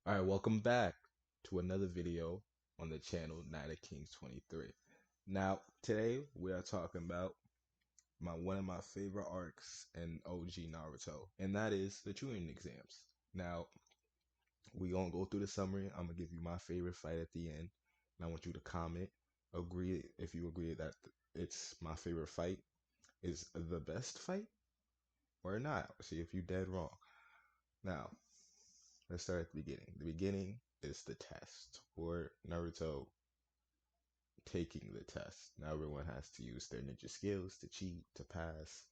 Alright, welcome back to another video on the channel Night of Kings 23. Now, today we are talking about one of my favorite arcs in OG Naruto, and that is the Chunin exams. Now, we gonna go through the summary. I'm gonna give you my favorite fight at the end, and I want you to comment, agree if you agree that it's my favorite fight, is the best fight, or not. See if you dead wrong. Now, let's start at the beginning. The beginning is the test, or Naruto taking the test. Now everyone has to use their ninja skills to cheat, to pass,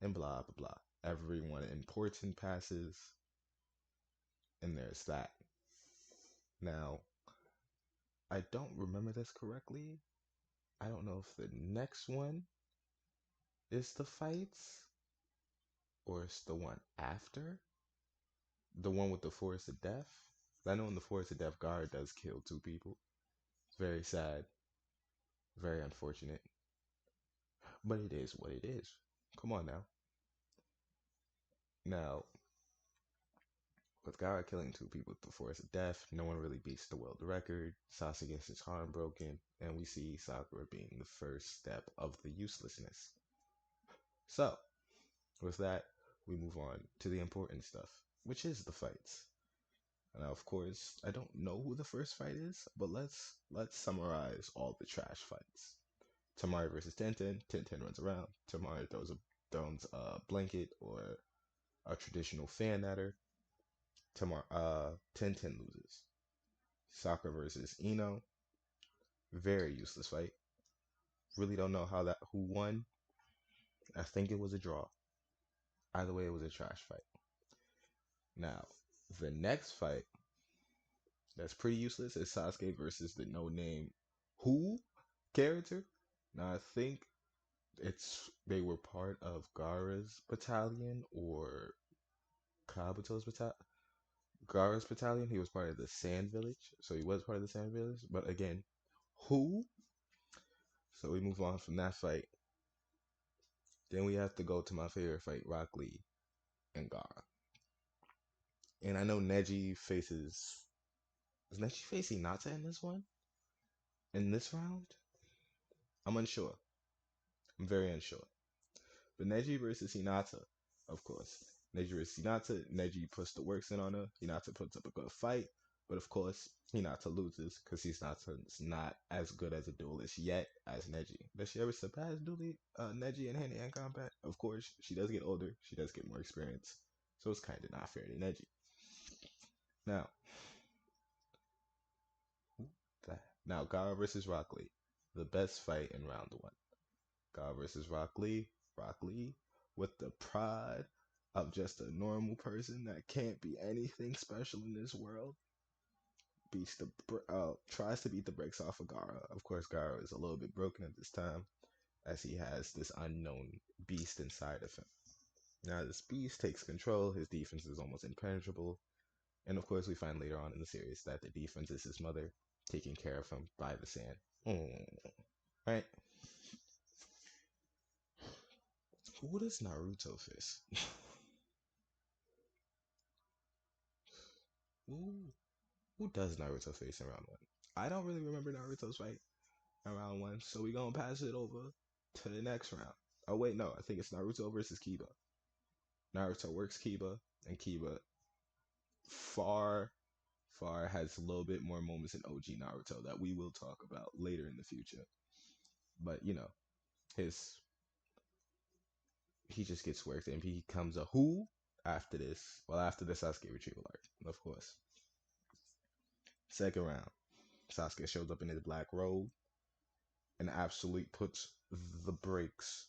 and blah blah blah. Everyone important passes, and there's that. Now, I don't remember this correctly. I don't know if the next one is the fights or it's the one after. The one with the Forest of Death. I know in the Forest of Death, Gaara does kill two people. It's very sad. Very unfortunate. But it is what it is. Come on now. Now, with Gaara killing two people with the Force of Death, no one really beats the world record. Sasuke gets his arm broken, and we see Sakura being the first step of the uselessness. So, with that, we move on to the important stuff, which is the fights. Now, of course, I don't know who the first fight is, but let's summarize all the trash fights. Tamari versus Tenten. Tenten runs around. Tamari throws a blanket or a traditional fan at her. Tenten loses. Sakura versus Ino. Very useless fight. Really don't know who won. I think it was a draw. Either way, it was a trash fight. Now, the next fight that's pretty useless is Sasuke versus the no name who character. Now I think they were part of Gaara's battalion or Kabuto's battalion. Gaara's battalion. He was part of the Sand Village, so he was part of the Sand Village. But again, who? So we move on from that fight. Then we have to go to my favorite fight, Rock Lee and Gaara. And I know Neji faces. Is Neji facing Hinata in this one? In this round? I'm unsure. I'm very unsure. But Neji versus Hinata, of course. Neji versus Hinata. Neji puts the works in on her. Hinata puts up a good fight. But of course, Hinata loses because Hinata's not as good as a duelist yet as Neji. Does she ever surpass Neji in hand-to-hand combat? Of course, she does get older. She does get more experience. So it's kind of not fair to Neji. Now, now Gaara versus Rock Lee. The best fight in round one. Gaara versus Rock Lee. Rock Lee with the pride of just a normal person that can't be anything special in this world. Tries to beat the brakes off of Gaara. Of course, Gaara is a little bit broken at this time, as he has this unknown beast inside of him. Now, this beast takes control. His defense is almost impenetrable, and of course, we find later on in the series that the defense is his mother taking care of him by the sand. Right? Who does Naruto face? Who does Naruto face in round one? I don't really remember Naruto's fight in round one, so we're gonna pass it over to the next round. Oh wait, no, I think it's Naruto versus Kiba. Naruto works Kiba, and Kiba far, far has a little bit more moments in OG Naruto that we will talk about later in the future. But his he just gets worked and he becomes a who after this. Well, after the Sasuke retrieval arc, of course. Second round, Sasuke shows up in his black robe and absolutely puts the brakes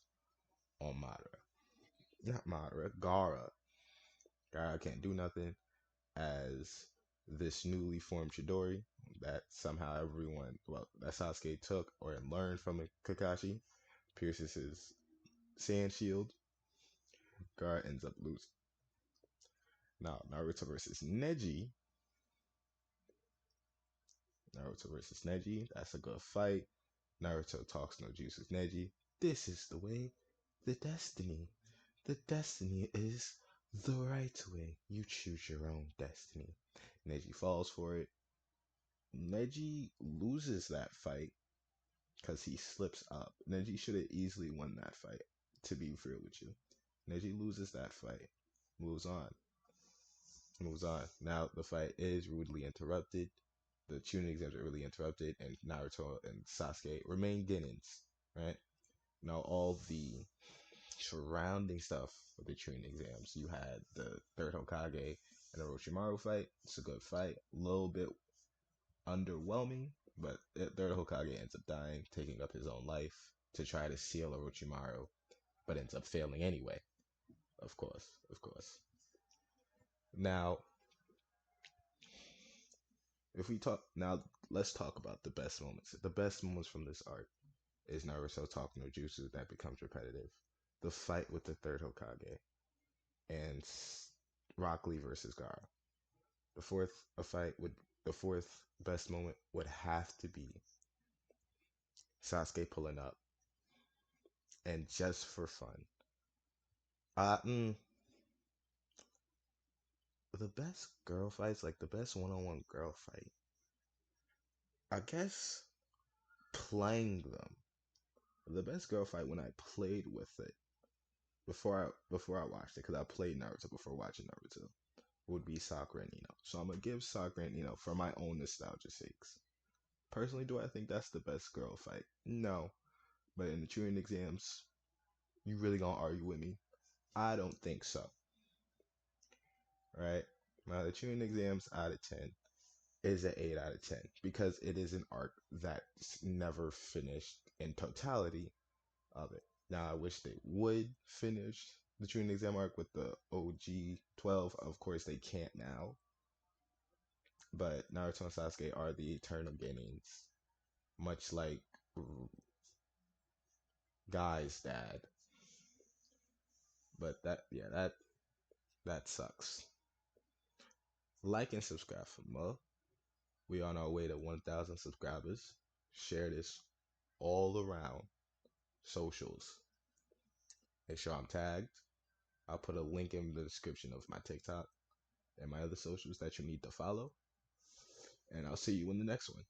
on Madara. Not Madara, Gaara. Gaara can't do nothing as this newly formed Chidori that somehow that Sasuke took or learned from Kakashi, pierces his sand shield. Gaara ends up losing. Now, Naruto versus Neji. That's a good fight. Naruto talks no juice with Neji. This is the way, the destiny. The destiny is the right way. You choose your own destiny. Neji falls for it. Neji loses that fight because he slips up. Neji should have easily won that fight, to be real with you. Neji loses that fight, moves on, moves on. Now the fight is rudely interrupted. The Chunin exams are really interrupted, and Naruto and Sasuke remain Genins, right? Now all the surrounding stuff with the Chunin exams. You had the third Hokage and the Orochimaru fight. It's a good fight. A little bit underwhelming, but the third Hokage ends up dying, taking up his own life to try to seal Orochimaru, but ends up failing anyway. Of course, of course. Now, if we talk now, let's talk about the best moments. The best moments from this arc is Naruto talking to Jutsu that becomes repetitive. The fight with the third Hokage and Rock Lee versus Gaara. The fourth a fight would the fourth best moment would have to be Sasuke pulling up and just for fun. Uh, mm, the best girl fights, like the best one-on-one girl fight. I guess playing them. The best girl fight when I played with it before I watched it, because I played Naruto before watching Naruto, would be Sakura and Ino. So I'm gonna give Sakura and Ino for my own nostalgia sakes. Personally, do I think that's the best girl fight? No. But in the Chunin exams, you really gonna argue with me? I don't think so. Right? Now the Chunin exams out of 10 is an 8 out of 10 because it is an arc that's never finished in totality of it. Now I wish they would finish the Chunin exam arc with the OG 12. Of course they can't now. But Naruto and Sasuke are the eternal Genins. Much like Guy's dad. But that sucks. Like and subscribe for more. We on our way to 1,000 subscribers. Share this all around socials. Make sure I'm tagged. I'll put a link in the description of my TikTok and my other socials that you need to follow. And I'll see you in the next one.